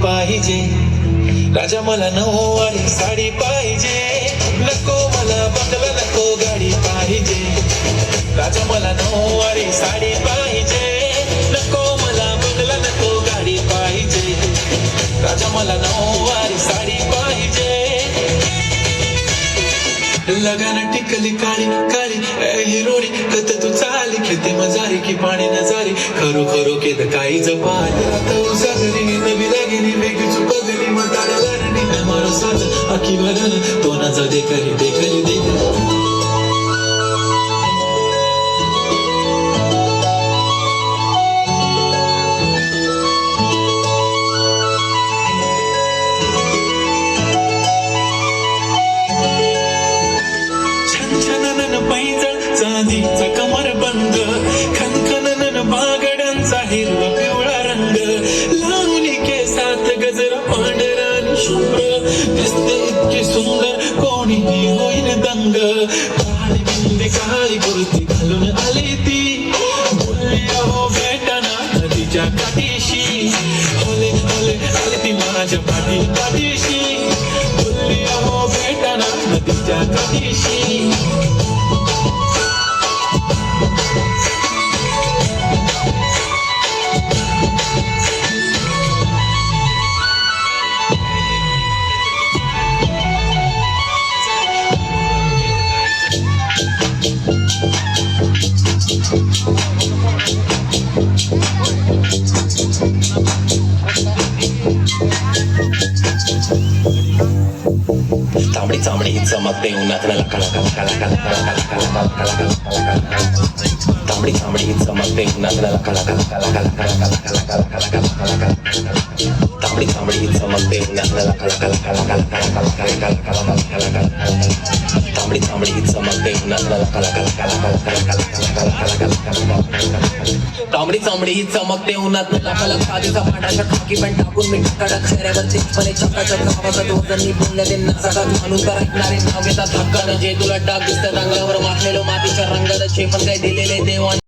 पाहिजे, राजा मला नऊवारी साडी पाहिजे. नको मला बंगला नको गाडी पाहिजे, राजा मला नऊवारी साडी पाहिजे. नको मला बंगला नको गाडी पाहिजे, राजा मला नऊवारी साडी पाहिजे. लगान टिकली काळी काळी हिरोडी कत तू चाली खेते मजारी की पाणी नजारी खरो खरो केद काही जपाली आता उजागरी नवी लागिनी वेग चुकगली मताडा लरणी मारो साज आखी भरन तो ना जा देखली देखली देखली. चांदीचा कमर बंद खनखनन बागड्यांचा हिरवा पिवळा रंग लावणी केसात गजरा पांढरा आणि शुभ्र दिसते इतकी सुंदर कोणीही होईन दंग. काळी बिंदी काळी कुर्ती घालून आली ती बोलली अहो भेटाना नदीच्या काठीशी होले होले आली ती माझ्या पाठी पाठीशी बोलली अहो भेटाना नदीच्या काठीशी. तांबडी चांबडी चमकते उन्हात कला कला कला कला कला कला कला कला कला कला तांबडी चांबडी चमकते उन्हात कला कला कला कला कला कला कला कला कला तांबडी चांबडी चमकते उन्हात कला कला कला कला कला कला कला कला कला तांबडी चांबडी चमकते उन्हात कला कला कला कला कला कला कला तांबडी चांबडी चमकते उन्हात कला साधीचा पांढरा खाकी पण टाकून मीठ कडक चेहऱ्यावर चिपणे चकाचक नावाचा दोघांनी बोलल्या त्यांना सगळं म्हणून तर ऐकणारे नाव घेतात हक्कानं जे तुला डाग दिसतात अंगावर माखलेलो मातीच्या रंगाचे पण काय दिलेले देवाने